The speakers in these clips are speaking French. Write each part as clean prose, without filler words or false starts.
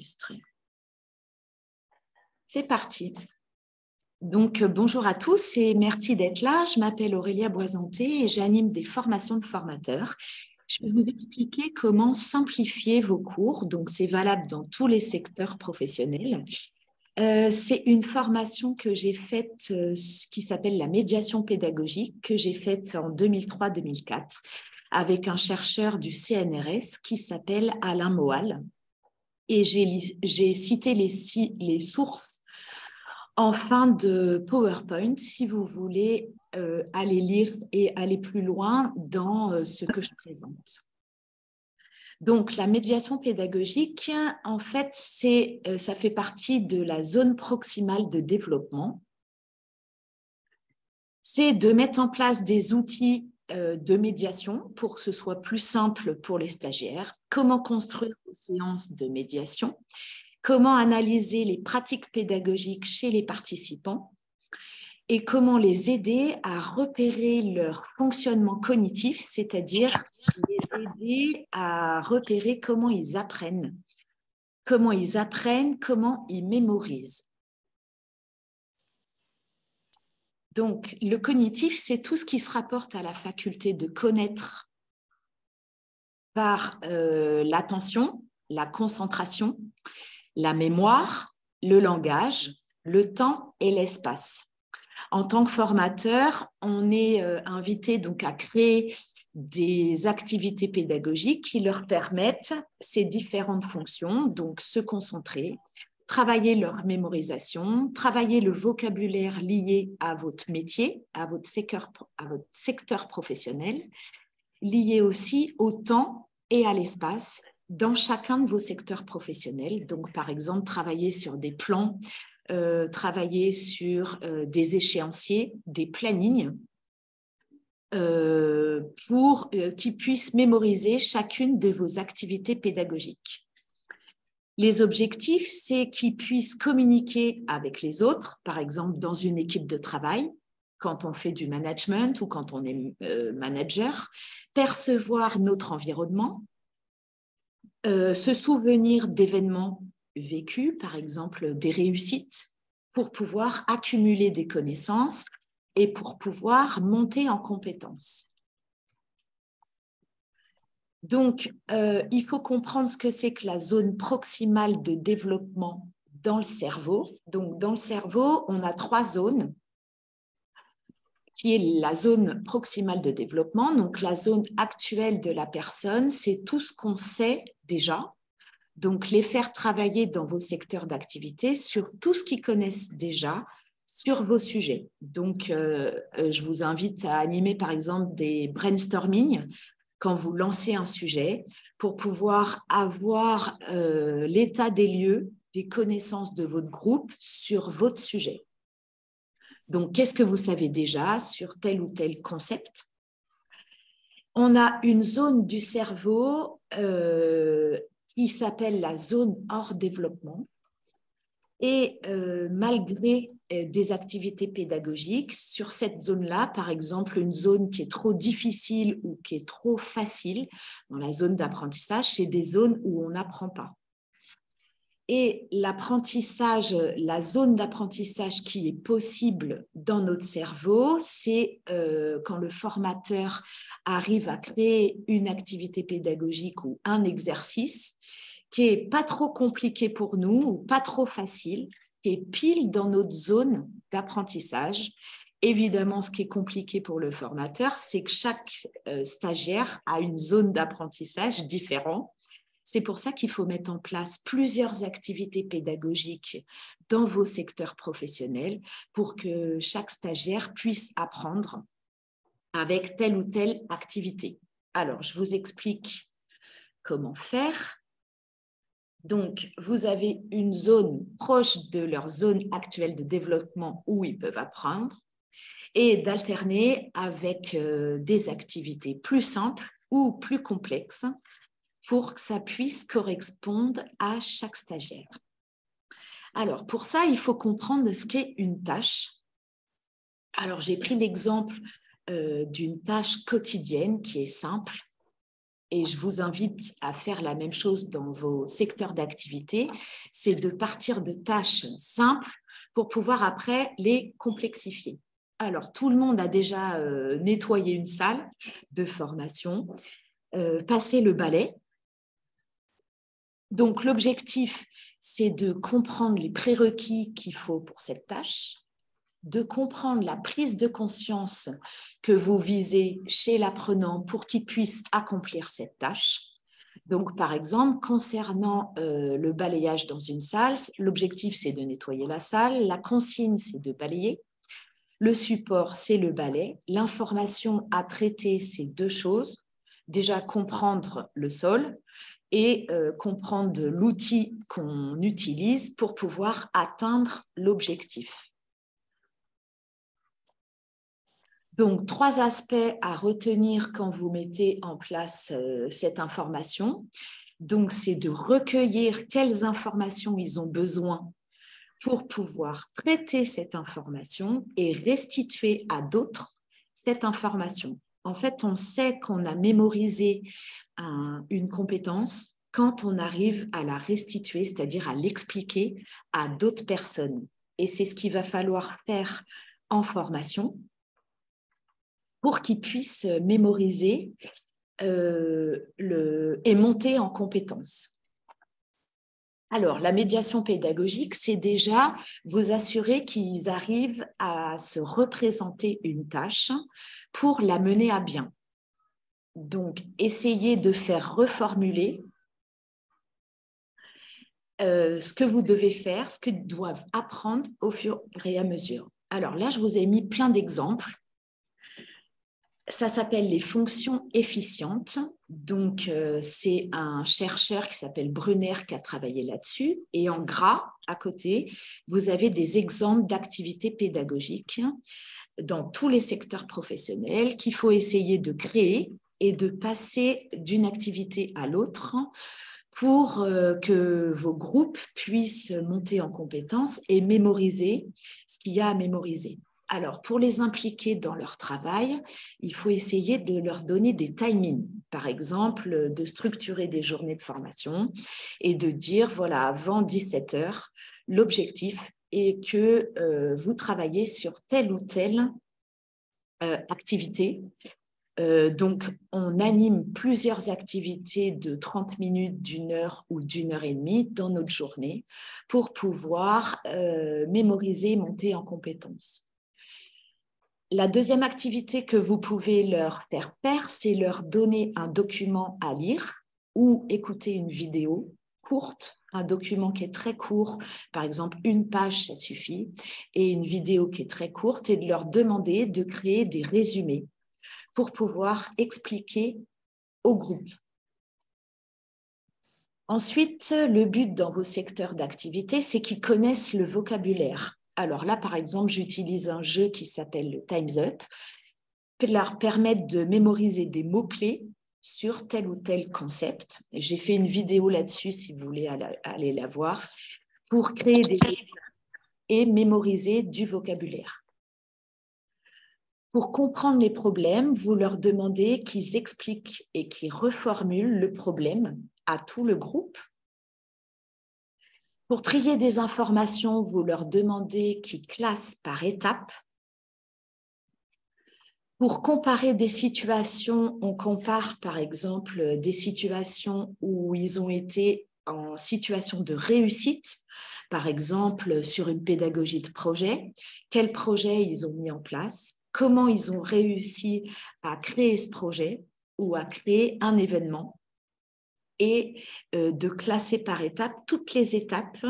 enregistrer. C'est parti. Donc, bonjour à tous et merci d'être là. Je m'appelle Aurélia Boisanté et j'anime des formations de formateurs. Je vais vous expliquer comment simplifier vos cours. Donc, c'est valable dans tous les secteurs professionnels. C'est une formation que j'ai faite qui s'appelle la médiation pédagogique, que j'ai faite en 2003-2004 avec un chercheur du CNRS qui s'appelle Alain Moal. Et j'ai cité les sources en fin de PowerPoint si vous voulez aller lire et aller plus loin dans ce que je présente. Donc, la médiation pédagogique, en fait, ça fait partie de la zone proximale de développement. C'est de mettre en place des outils de médiation pour que ce soit plus simple pour les stagiaires. Comment construire des séances de médiation? Comment analyser les pratiques pédagogiques chez les participants? Et comment les aider à repérer leur fonctionnement cognitif, c'est-à-dire les aider à repérer comment ils apprennent, comment ils mémorisent. Donc, le cognitif, c'est tout ce qui se rapporte à la faculté de connaître par l'attention, la concentration, la mémoire, le langage, le temps et l'espace. En tant que formateur, on est invité donc à créer des activités pédagogiques qui leur permettent ces différentes fonctions, donc se concentrer, travailler leur mémorisation, travailler le vocabulaire lié à votre métier, à votre secteur professionnel, lié aussi au temps et à l'espace dans chacun de vos secteurs professionnels. Donc, par exemple, travailler sur des plans, travailler sur des échéanciers, des plannings, pour qu'ils puissent mémoriser chacune de vos activités pédagogiques. Les objectifs, c'est qu'ils puissent communiquer avec les autres, par exemple dans une équipe de travail, quand on fait du management ou quand on est manager, percevoir notre environnement, se souvenir d'événements vécus, par exemple des réussites, pour pouvoir accumuler des connaissances et pour pouvoir monter en compétences. Donc, il faut comprendre ce que c'est que la zone proximale de développement dans le cerveau. Donc, dans le cerveau, on a 3 zones, qui est la zone proximale de développement. Donc, la zone actuelle de la personne, c'est tout ce qu'on sait déjà. Donc, les faire travailler dans vos secteurs d'activité sur tout ce qu'ils connaissent déjà sur vos sujets. Donc, je vous invite à animer, par exemple, des brainstorming quand vous lancez un sujet pour pouvoir avoir l'état des lieux, des connaissances de votre groupe sur votre sujet. Donc, qu'est-ce que vous savez déjà sur tel ou tel concept? On a une zone du cerveau qui s'appelle la zone hors développement. Et malgré des activités pédagogiques, sur cette zone-là, par exemple, une zone qui est trop difficile ou qui est trop facile, dans la zone d'apprentissage, c'est des zones où on n'apprend pas. Et l'apprentissage, la zone d'apprentissage qui est possible dans notre cerveau, c'est quand le formateur arrive à créer une activité pédagogique ou un exercice qui n'est pas trop compliqué pour nous ou pas trop facile, qui est pile dans notre zone d'apprentissage. Évidemment, ce qui est compliqué pour le formateur, c'est que chaque stagiaire a une zone d'apprentissage différente. C'est pour ça qu'il faut mettre en place plusieurs activités pédagogiques dans vos secteurs professionnels pour que chaque stagiaire puisse apprendre avec telle ou telle activité. Alors, je vous explique comment faire. Donc, vous avez une zone proche de leur zone actuelle de développement où ils peuvent apprendre et d'alterner avec des activités plus simples ou plus complexes pour que ça puisse correspondre à chaque stagiaire. Alors, pour ça, il faut comprendre ce qu'est une tâche. Alors, j'ai pris l'exemple d'une tâche quotidienne qui est simple. et je vous invite à faire la même chose dans vos secteurs d'activité, c'est de partir de tâches simples pour pouvoir après les complexifier. Alors, tout le monde a déjà nettoyé une salle de formation, passé le balai. Donc, l'objectif, c'est de comprendre les prérequis qu'il faut pour cette tâche, de comprendre la prise de conscience que vous visez chez l'apprenant pour qu'il puisse accomplir cette tâche. Donc, par exemple, concernant le balayage dans une salle, l'objectif, c'est de nettoyer la salle, la consigne, c'est de balayer, le support, c'est le balai, l'information à traiter, c'est deux choses. Déjà, comprendre le sol et comprendre l'outil qu'on utilise pour pouvoir atteindre l'objectif. Donc, 3 aspects à retenir quand vous mettez en place cette information. Donc, c'est de recueillir quelles informations ils ont besoin pour pouvoir traiter cette information et restituer à d'autres cette information. En fait, on sait qu'on a mémorisé une compétence quand on arrive à la restituer, c'est-à-dire à l'expliquer à d'autres personnes. Et c'est ce qu'il va falloir faire en formation pour qu'ils puissent mémoriser et monter en compétences. Alors, la médiation pédagogique, c'est déjà vous assurer qu'ils arrivent à se représenter une tâche pour la mener à bien. Donc, essayez de faire reformuler ce que vous devez faire, ce qu'ils doivent apprendre au fur et à mesure. Alors là, je vous ai mis plein d'exemples. Ça s'appelle les fonctions efficientes. Donc, c'est un chercheur qui s'appelle Brunner qui a travaillé là-dessus. Et en gras, à côté, vous avez des exemples d'activités pédagogiques dans tous les secteurs professionnels qu'il faut essayer de créer et de passer d'une activité à l'autre pour que vos groupes puissent monter en compétences et mémoriser ce qu'il y a à mémoriser. Alors, pour les impliquer dans leur travail, il faut essayer de leur donner des timings. Par exemple, de structurer des journées de formation et de dire, voilà, avant 17 heures, l'objectif est que vous travaillez sur telle ou telle activité. Donc, on anime plusieurs activités de 30 minutes, d'une heure ou d'une heure et demie dans notre journée pour pouvoir mémoriser, monter en compétences. La deuxième activité que vous pouvez leur faire, c'est leur donner un document à lire ou écouter une vidéo courte, un document qui est très court, par exemple 1 page, ça suffit, et une vidéo qui est très courte, et de leur demander de créer des résumés pour pouvoir expliquer au groupe. Ensuite, le but dans vos secteurs d'activité, c'est qu'ils connaissent le vocabulaire. Alors là, par exemple, j'utilise un jeu qui s'appelle le Time's Up, pour leur permettre de mémoriser des mots-clés sur tel ou tel concept. J'ai fait une vidéo là-dessus, si vous voulez aller la voir, pour créer des et mémoriser du vocabulaire. Pour comprendre les problèmes, vous leur demandez qu'ils expliquent et qu'ils reformulent le problème à tout le groupe. Pour trier des informations, vous leur demandez qu'ils classent par étapes. Pour comparer des situations, on compare par exemple des situations où ils ont été en situation de réussite, par exemple sur une pédagogie de projet, quel projet ils ont mis en place, comment ils ont réussi à créer ce projet ou à créer un événement, et de classer par étapes toutes les étapes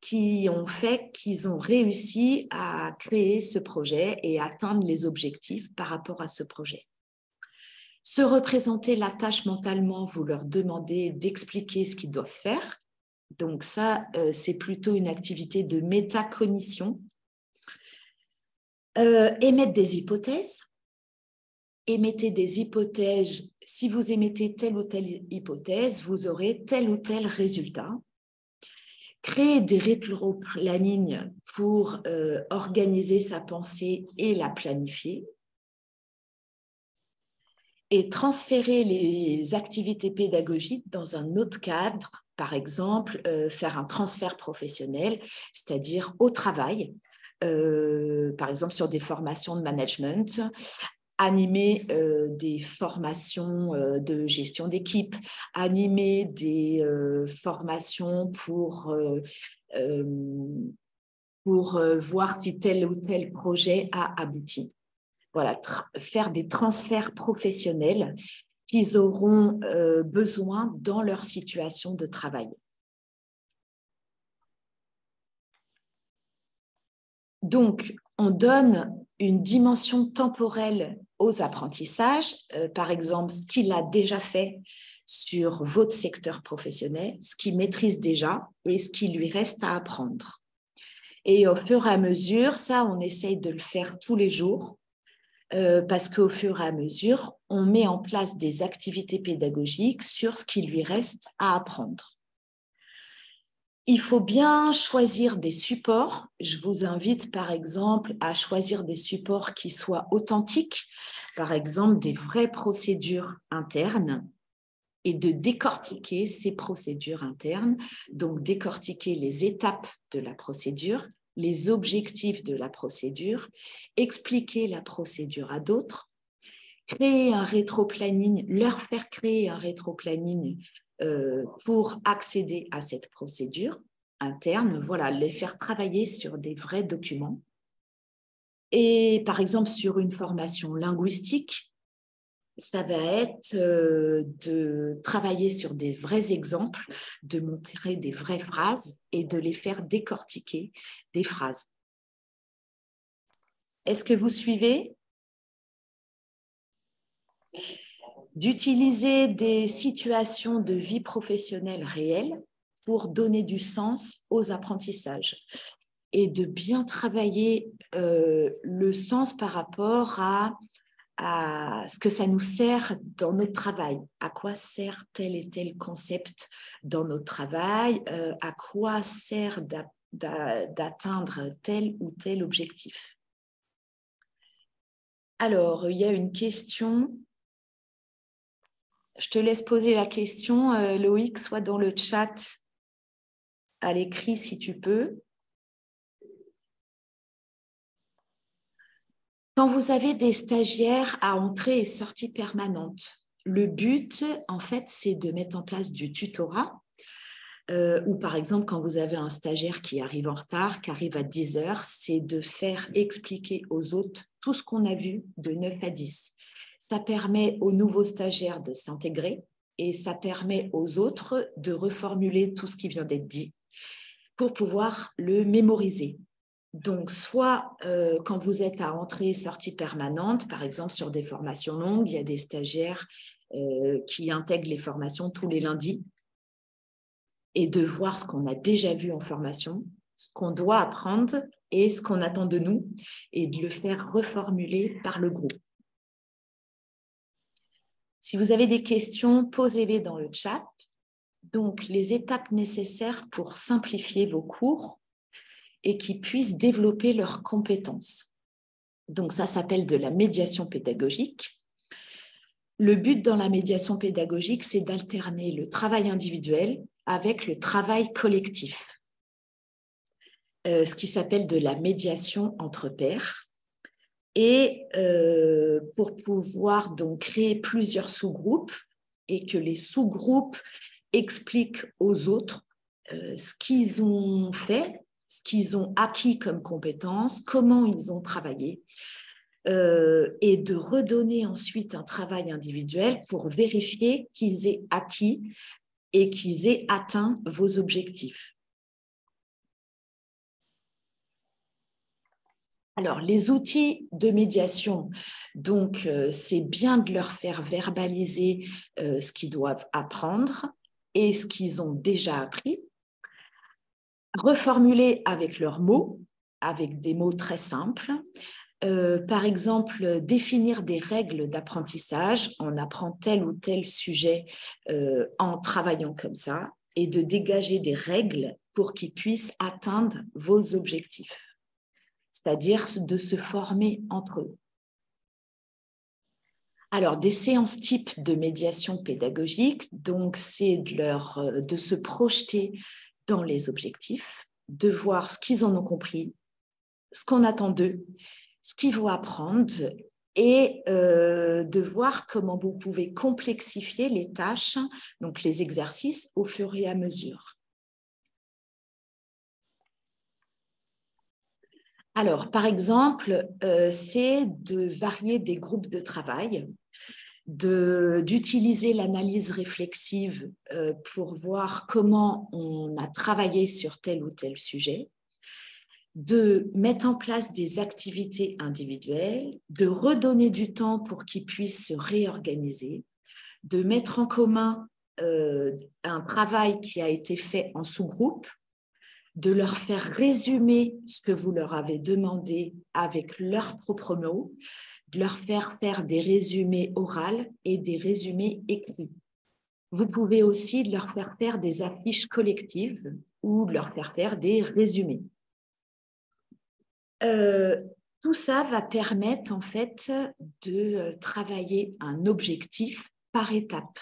qui ont fait qu'ils ont réussi à créer ce projet et atteindre les objectifs par rapport à ce projet. Se représenter la tâche mentalement, vous leur demandez d'expliquer ce qu'ils doivent faire. Donc ça, c'est plutôt une activité de métacognition. Émettre des hypothèses. Émettez des hypothèses. Si vous émettez telle ou telle hypothèse, vous aurez tel ou tel résultat. Créer des rétro-plannings pour organiser sa pensée et la planifier. et transférer les activités pédagogiques dans un autre cadre, par exemple, faire un transfert professionnel, c'est-à-dire au travail, par exemple sur des formations de management, animer des formations de gestion d'équipe, animer des formations pour voir si tel ou tel projet a abouti. Voilà, faire des transferts professionnels qu'ils auront besoin dans leur situation de travail. Donc, on donne une dimension temporelle aux apprentissages, par exemple, ce qu'il a déjà fait sur votre secteur professionnel, ce qu'il maîtrise déjà et ce qui lui reste à apprendre. Et au fur et à mesure, ça, on essaye de le faire tous les jours, parce qu'au fur et à mesure, on met en place des activités pédagogiques sur ce qui lui reste à apprendre. Il faut bien choisir des supports. Je vous invite, par exemple, à choisir des supports qui soient authentiques, par exemple, des vraies procédures internes, et de décortiquer ces procédures internes, donc décortiquer les étapes de la procédure, les objectifs de la procédure, expliquer la procédure à d'autres, créer un rétro-planning, leur faire créer un rétro-planning pour accéder à cette procédure interne, voilà, les faire travailler sur des vrais documents. Et par exemple, sur une formation linguistique, ça va être de travailler sur des vrais exemples, de montrer des vraies phrases et de les faire décortiquer des phrases. Est-ce que vous suivez ? D'utiliser des situations de vie professionnelle réelles pour donner du sens aux apprentissages et de bien travailler le sens par rapport à ce que ça nous sert dans notre travail, à quoi sert tel et tel concept dans notre travail, à quoi sert d'atteindre tel ou tel objectif. Alors, il y a une question. Je te laisse poser la question, Loïc, soit dans le chat, à l'écrit si tu peux. Quand vous avez des stagiaires à entrée et sortie permanente, le but, en fait, c'est de mettre en place du tutorat. Ou par exemple, quand vous avez un stagiaire qui arrive en retard, qui arrive à 10 heures, c'est de faire expliquer aux autres tout ce qu'on a vu de 9 à 10. Ça permet aux nouveaux stagiaires de s'intégrer et ça permet aux autres de reformuler tout ce qui vient d'être dit pour pouvoir le mémoriser. Donc, soit quand vous êtes à entrée et sortie permanente, par exemple sur des formations longues, il y a des stagiaires qui intègrent les formations tous les lundis et de voir ce qu'on a déjà vu en formation, ce qu'on doit apprendre et ce qu'on attend de nous et de le faire reformuler par le groupe. Si vous avez des questions, posez-les dans le chat. Donc, les étapes nécessaires pour simplifier vos cours et qu'ils puissent développer leurs compétences. Donc, ça s'appelle de la médiation pédagogique. Le but dans la médiation pédagogique, c'est d'alterner le travail individuel avec le travail collectif, ce qui s'appelle de la médiation entre pairs. Et pour pouvoir donc créer plusieurs sous-groupes et que les sous-groupes expliquent aux autres ce qu'ils ont fait, ce qu'ils ont acquis comme compétences, comment ils ont travaillé, et de redonner ensuite un travail individuel pour vérifier qu'ils aient acquis et qu'ils aient atteint vos objectifs. Alors, les outils de médiation, donc c'est bien de leur faire verbaliser ce qu'ils doivent apprendre et ce qu'ils ont déjà appris, reformuler avec leurs mots, avec des mots très simples. Par exemple, définir des règles d'apprentissage, on apprend tel ou tel sujet en travaillant comme ça, et de dégager des règles pour qu'ils puissent atteindre vos objectifs, c'est-à-dire de se former entre eux. Alors, des séances types de médiation pédagogique, donc c'est de se projeter dans les objectifs, de voir ce qu'ils en ont compris, ce qu'on attend d'eux, ce qu'ils vont apprendre et de voir comment vous pouvez complexifier les tâches, donc les exercices, au fur et à mesure. Alors, par exemple, c'est de varier des groupes de travail, d'utiliser l'analyse réflexive pour voir comment on a travaillé sur tel ou tel sujet, de mettre en place des activités individuelles, de redonner du temps pour qu'ils puissent se réorganiser, de mettre en commun un travail qui a été fait en sous-groupe, de leur faire résumer ce que vous leur avez demandé avec leurs propres mots, de leur faire faire des résumés oraux et des résumés écrits. Vous pouvez aussi leur faire faire des affiches collectives ou de leur faire faire des résumés. Tout ça va permettre en fait de travailler un objectif par étape.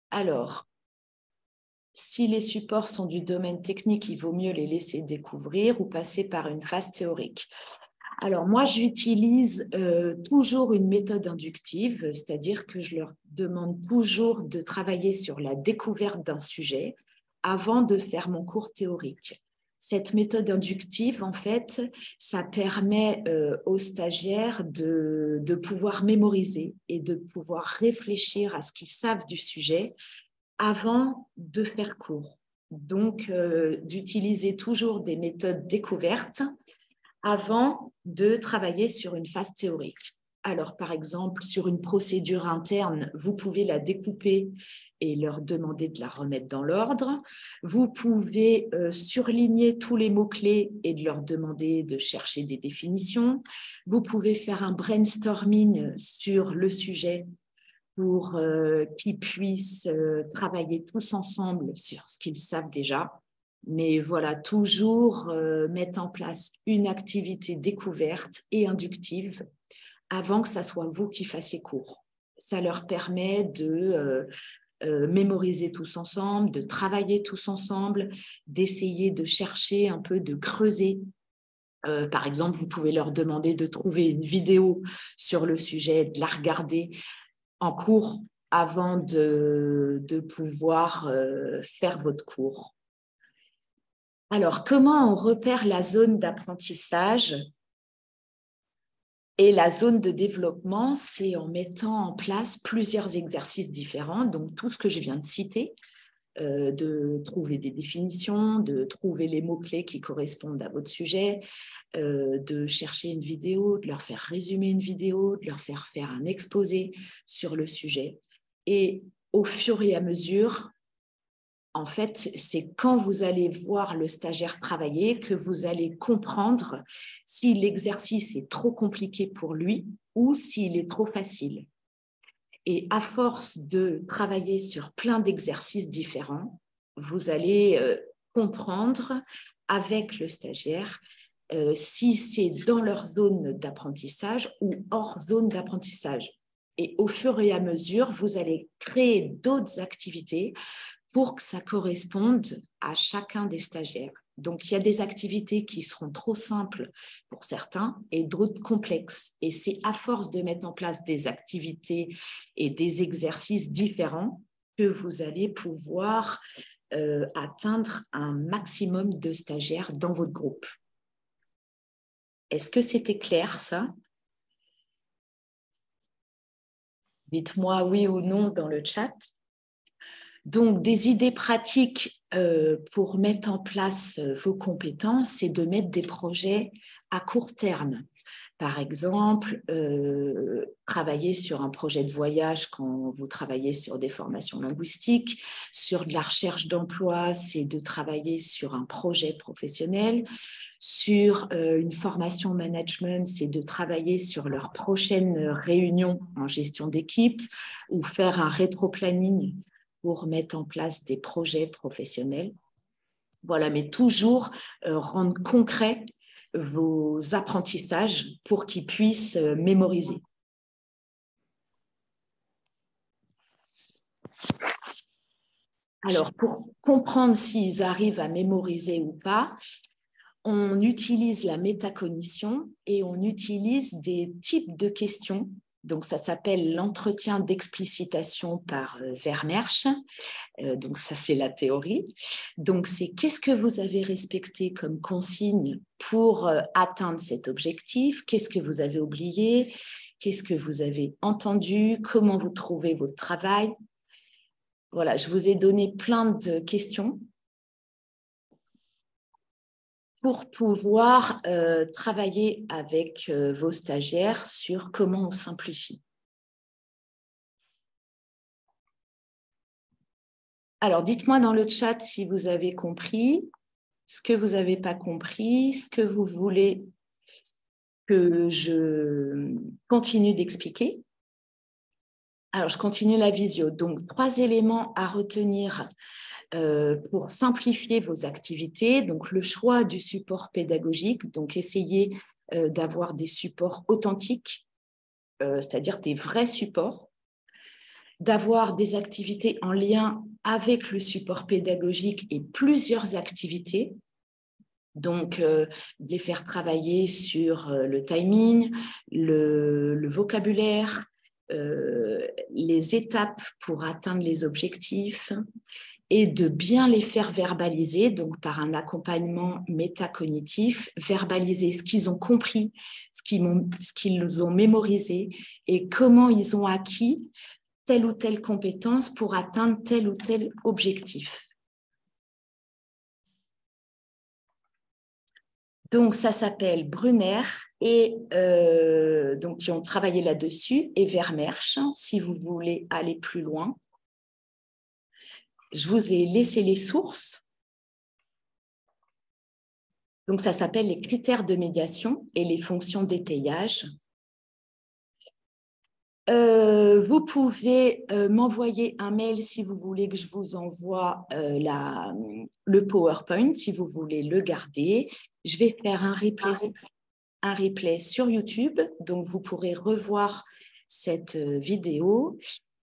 Alors, si les supports sont du domaine technique, il vaut mieux les laisser découvrir ou passer par une phase théorique. Alors, moi, j'utilise toujours une méthode inductive, c'est-à-dire que je leur demande toujours de travailler sur la découverte d'un sujet avant de faire mon cours théorique. Cette méthode inductive, en fait, ça permet aux stagiaires de pouvoir mémoriser et de pouvoir réfléchir à ce qu'ils savent du sujet avant de faire cours. Donc, d'utiliser toujours des méthodes découvertes avant de travailler sur une phase théorique. Alors, par exemple, sur une procédure interne, vous pouvez la découper et leur demander de la remettre dans l'ordre. Vous pouvez surligner tous les mots-clés et de leur demander de chercher des définitions. Vous pouvez faire un brainstorming sur le sujet pour qu'ils puissent travailler tous ensemble sur ce qu'ils savent déjà. Mais voilà, toujours mettre en place une activité découverte et inductive avant que ça soit vous qui fassiez cours. Ça leur permet de mémoriser tous ensemble, de travailler tous ensemble, d'essayer de chercher un peu, de creuser. Par exemple, vous pouvez leur demander de trouver une vidéo sur le sujet, de la regarder en cours avant de pouvoir faire votre cours. Alors, comment on repère la zone d'apprentissage et la zone de développement? C'est en mettant en place plusieurs exercices différents, donc tout ce que je viens de citer, de trouver des définitions, de trouver les mots-clés qui correspondent à votre sujet, de chercher une vidéo, de leur faire résumer une vidéo, de leur faire faire un exposé sur le sujet. Et au fur et à mesure, en fait, c'est quand vous allez voir le stagiaire travailler que vous allez comprendre si l'exercice est trop compliqué pour lui ou s'il est trop facile. Et à force de travailler sur plein d'exercices différents, vous allez comprendre avec le stagiaire si c'est dans leur zone d'apprentissage ou hors zone d'apprentissage. Et au fur et à mesure, vous allez créer d'autres activités pour que ça corresponde à chacun des stagiaires. Donc, il y a des activités qui seront trop simples pour certains et d'autres complexes. Et c'est à force de mettre en place des activités et des exercices différents que vous allez pouvoir atteindre un maximum de stagiaires dans votre groupe. Est-ce que c'était clair, ça? Dites-moi oui ou non dans le chat. Donc, des idées pratiques pour mettre en place vos compétences, c'est de mettre des projets à court terme. Par exemple, travailler sur un projet de voyage quand vous travaillez sur des formations linguistiques. Sur de la recherche d'emploi, c'est de travailler sur un projet professionnel. Sur une formation management, c'est de travailler sur leur prochaine réunion en gestion d'équipe ou faire un rétro-planning pour mettre en place des projets professionnels. Voilà, mais toujours rendre concret vos apprentissages pour qu'ils puissent mémoriser. Alors, pour comprendre s'ils arrivent à mémoriser ou pas, on utilise la métacognition et on utilise des types de questions. Donc, ça s'appelle l'entretien d'explicitation par Vermeersch. Donc, ça, c'est la théorie. Donc, c'est qu'est-ce que vous avez respecté comme consigne pour atteindre cet objectif? Qu'est-ce que vous avez oublié? Qu'est-ce que vous avez entendu? Comment vous trouvez votre travail? Voilà, je vous ai donné plein de questions pour pouvoir travailler avec vos stagiaires sur comment on simplifie. Alors, dites-moi dans le chat si vous avez compris, ce que vous n'avez pas compris, ce que vous voulez que je continue d'expliquer. Alors, je continue la visio. Donc, 3 éléments à retenir pour simplifier vos activités. Donc, le choix du support pédagogique. Donc, essayez d'avoir des supports authentiques, c'est-à-dire des vrais supports, d'avoir des activités en lien avec le support pédagogique et plusieurs activités. Donc, les faire travailler sur le timing, le vocabulaire, les étapes pour atteindre les objectifs et de bien les faire verbaliser, donc par un accompagnement métacognitif, verbaliser ce qu'ils ont compris, ce qu'ils ont mémorisé et comment ils ont acquis telle ou telle compétence pour atteindre tel ou tel objectif. Donc, ça s'appelle Brunner et donc, qui ont travaillé là-dessus et Vermeersch, si vous voulez aller plus loin. Je vous ai laissé les sources. Donc, ça s'appelle les critères de médiation et les fonctions d'étayage. Vous pouvez m'envoyer un mail si vous voulez que je vous envoie le PowerPoint, si vous voulez le garder. Je vais faire un replay sur YouTube, donc vous pourrez revoir cette vidéo.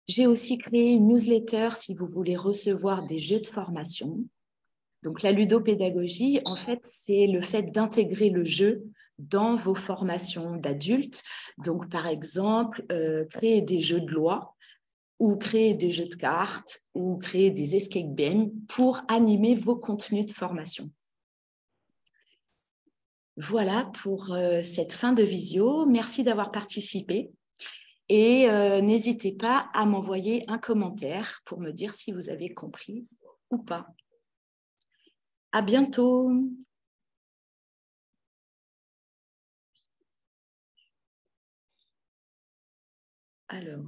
J'ai aussi créé une newsletter si vous voulez recevoir des jeux de formation. Donc, la ludopédagogie, en fait, c'est le fait d'intégrer le jeu dans vos formations d'adultes. Donc, par exemple, créer des jeux de loi ou créer des jeux de cartes ou créer des escape games pour animer vos contenus de formation. Voilà pour cette fin de visio. Merci d'avoir participé. Et n'hésitez pas à m'envoyer un commentaire pour me dire si vous avez compris ou pas. À bientôt. Alors.